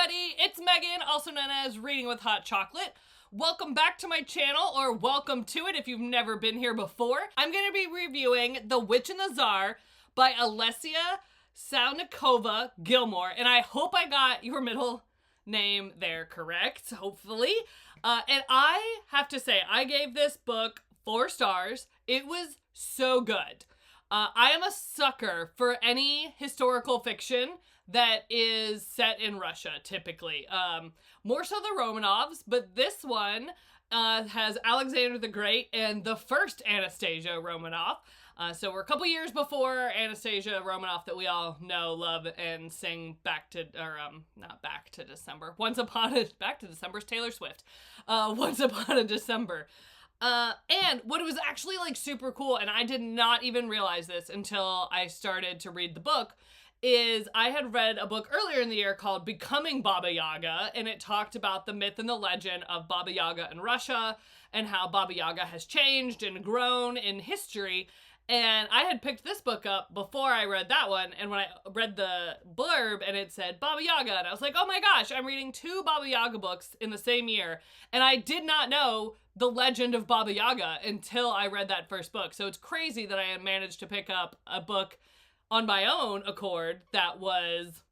everybody, it's Megan, also known as Reading with Hot Chocolate. Welcome back to my channel, or welcome to it if you've never been here before. I'm going to be reviewing The Witch and the Tsar by Olesya Salnikova Gilmore, and I hope I got your middle name there correct, hopefully. And I have to say, I gave this book 4 stars. It was so good. I am a sucker for any historical fiction that is set in Russia, typically. More so the Romanovs, but this one has Alexander the Great and the first Anastasia Romanov. So we're a couple years before Anastasia Romanov that we all know, love, and sing back to, or not back to December. Back to December's Taylor Swift. Once Upon a December. And what was actually like super cool, and I did not even realize this until I started to read the book, is I had read a book earlier in the year called Becoming Baba Yaga, and it talked about the myth and the legend of Baba Yaga in Russia and how Baba Yaga has changed and grown in history. And I had picked this book up before I read that one, and when I read the blurb and it said Baba Yaga, and I was like, oh my gosh, I'm reading 2 Baba Yaga books in the same year, and I did not know the legend of Baba Yaga until I read that first book. So it's crazy that I had managed to pick up a book on my own accord that was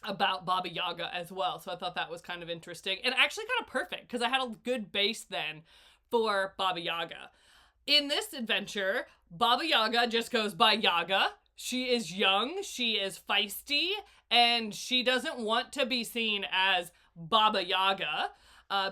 about Baba Yaga as well. So I thought that was kind of interesting and actually kind of perfect because I had a good base then for Baba Yaga. In this adventure, Baba Yaga just goes by Yaga. She is young, she is feisty, and she doesn't want to be seen as Baba Yaga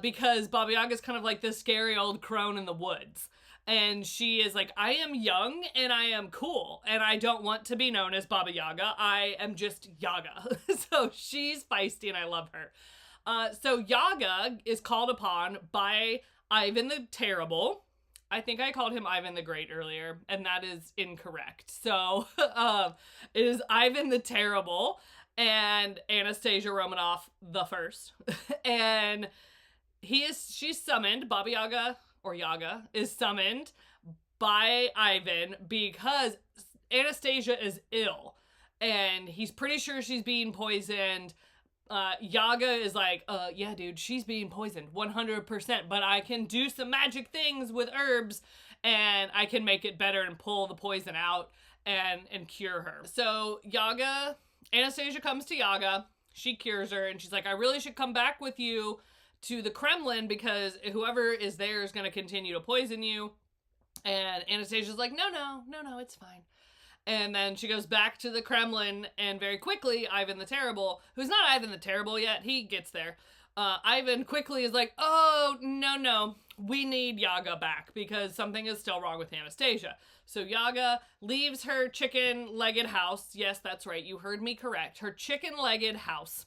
because Baba Yaga is kind of like this scary old crone in the woods. And she is like, I am young and I am cool and I don't want to be known as Baba Yaga. I am just Yaga. So she's feisty and I love her. So Yaga is called upon by Ivan the Terrible. I think I called him Ivan the Great earlier, and that is incorrect. So it is Ivan the Terrible and Anastasia Romanov the First. And she's summoned, Baba Yaga, or Yaga, is summoned by Ivan because Anastasia is ill. And he's pretty sure she's being poisoned. Yaga is like, yeah, dude, she's being poisoned 100%, but I can do some magic things with herbs and I can make it better and pull the poison out and cure her. So Anastasia comes to Yaga, she cures her, and she's like, I really should come back with you to the Kremlin because whoever is there is going to continue to poison you. And Anastasia's like, no, it's fine. And then she goes back to the Kremlin, and very quickly, Ivan the Terrible, who's not Ivan the Terrible yet, he gets there. Ivan quickly is like, oh, no, we need Yaga back because something is still wrong with Anastasia. So Yaga leaves her chicken-legged house. Yes, that's right, you heard me correct. Her chicken-legged house.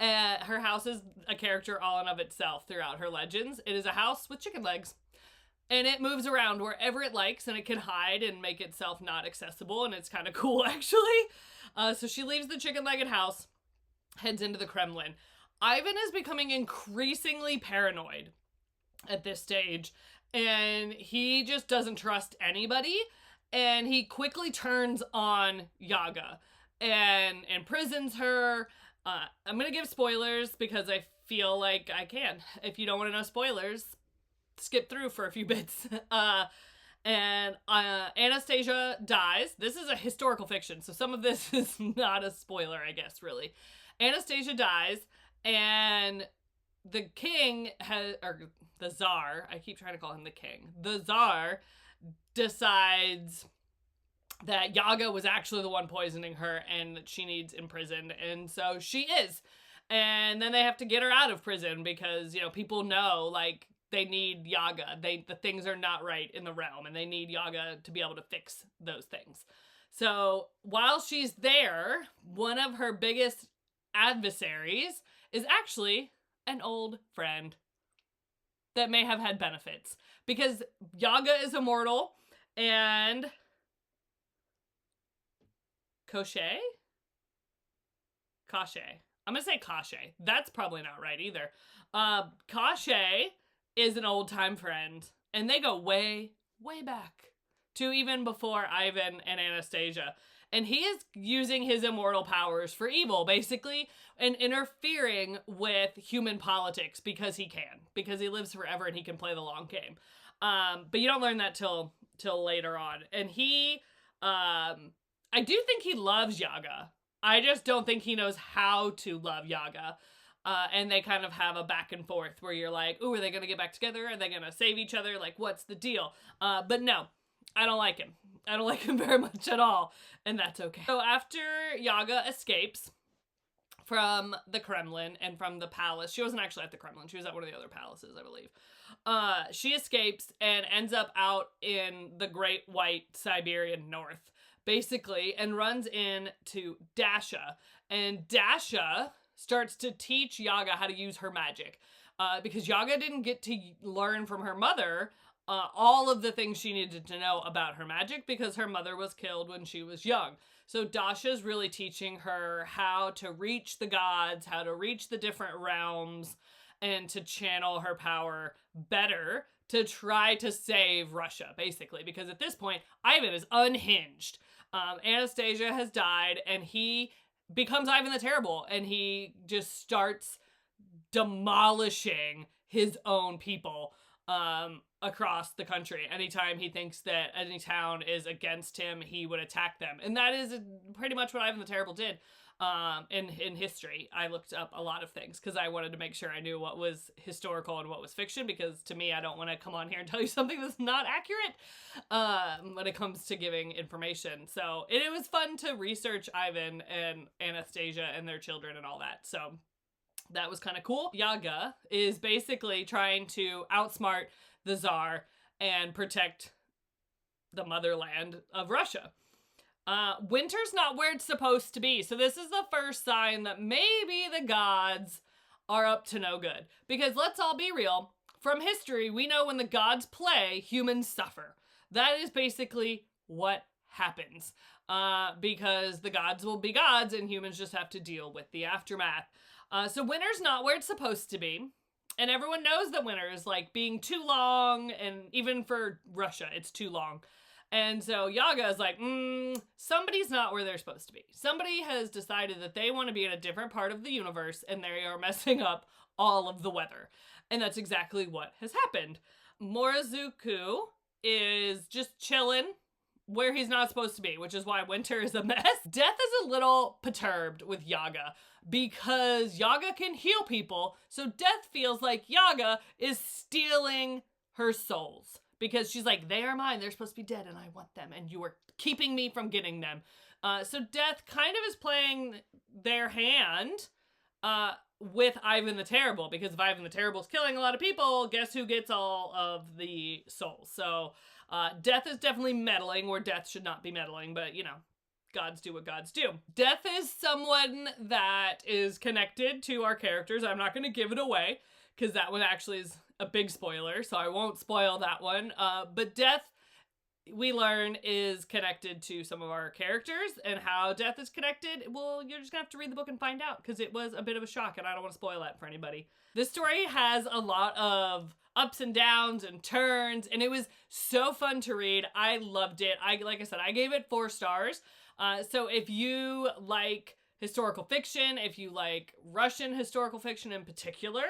Her house is a character all in of itself throughout her legends. It is a house with chicken legs. And it moves around wherever it likes, and it can hide and make itself not accessible, and it's kind of cool, actually. So she leaves the chicken-legged house, heads into the Kremlin. Ivan is becoming increasingly paranoid at this stage, and he just doesn't trust anybody, and he quickly turns on Yaga and imprisons her. I'm going to give spoilers because I feel like I can. If you don't want to know spoilers, skip through for a few bits. And Anastasia dies. This is a historical fiction, so some of this is not a spoiler, I guess, really. Anastasia dies, and the king or the Tsar, I keep trying to call him the king. The Tsar decides that Yaga was actually the one poisoning her and that she needs imprisoned, and so she is. And then they have to get her out of prison because, people know, like, they need Yaga. The things are not right in the realm, and they need Yaga to be able to fix those things. So while she's there, one of her biggest adversaries is actually an old friend that may have had benefits because Yaga is immortal and Koshe? I'm gonna say Koshe. That's probably not right either. Koshe is an old-time friend, and they go way, way back to even before Ivan and Anastasia. And he is using his immortal powers for evil, basically, and interfering with human politics because he can. Because he lives forever and he can play the long game. But you don't learn that till later on. And he, I do think he loves Yaga. I just don't think he knows how to love Yaga. And they kind of have a back and forth where you're like, ooh, are they going to get back together? Are they going to save each other? Like, what's the deal? But no, I don't like him. I don't like him very much at all. And that's okay. So after Yaga escapes from the Kremlin and from the palace, she wasn't actually at the Kremlin. She was at one of the other palaces, I believe. She escapes and ends up out in the Great White Siberian North, basically, and runs into Dasha. And Dasha starts to teach Yaga how to use her magic. Because Yaga didn't get to learn from her mother all of the things she needed to know about her magic because her mother was killed when she was young. So Dasha's really teaching her how to reach the gods, how to reach the different realms, and to channel her power better to try to save Russia, basically. Because at this point, Ivan is unhinged. Anastasia has died, and he becomes Ivan the Terrible, and he just starts demolishing his own people across the country. Anytime he thinks that any town is against him, he would attack them. And that is pretty much what Ivan the Terrible did in history. I looked up a lot of things because I wanted to make sure I knew what was historical and what was fiction, because to me, I don't want to come on here and tell you something that's not accurate when it comes to giving information. So it was fun to research Ivan and Anastasia and their children and all that. So that was kind of cool. Yaga is basically trying to outsmart the Tsar and protect the motherland of Russia. Winter's not where it's supposed to be. So this is the first sign that maybe the gods are up to no good. Because let's all be real. From history, we know when the gods play, humans suffer. That is basically what happens. Because the gods will be gods and humans just have to deal with the aftermath. So winter's not where it's supposed to be. And everyone knows that winter is like being too long, and even for Russia, it's too long. And so Yaga is like, somebody's not where they're supposed to be. Somebody has decided that they want to be in a different part of the universe, and they are messing up all of the weather. And that's exactly what has happened. Morozuku is just chilling where he's not supposed to be, which is why winter is a mess. Death is a little perturbed with Yaga because Yaga can heal people, so Death feels like Yaga is stealing her souls because she's like, they are mine, they're supposed to be dead and I want them, and you are keeping me from getting them. So Death kind of is playing their hand with Ivan the Terrible, because if Ivan the Terrible is killing a lot of people, guess who gets all of the souls? So Death is definitely meddling where Death should not be meddling, but you know, gods do what gods do. Death is someone that is connected to our characters. I'm not going to give it away because that one actually is a big spoiler, so I won't spoil that one. But Death, we learn, is connected to some of our characters, and how Death is connected, well, you're just gonna have to read the book and find out, because it was a bit of a shock and I don't want to spoil that for anybody. This story has a lot of ups and downs and turns, and it was so fun to read. I loved it. Like I said, I gave it 4 stars. So if you like historical fiction, if you like Russian historical fiction in particular,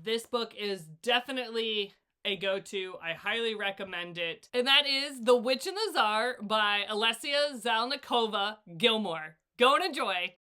this book is definitely a go-to. I highly recommend it. And that is The Witch and the Tsar by Olesya Salnikova Gilmore. Go and enjoy.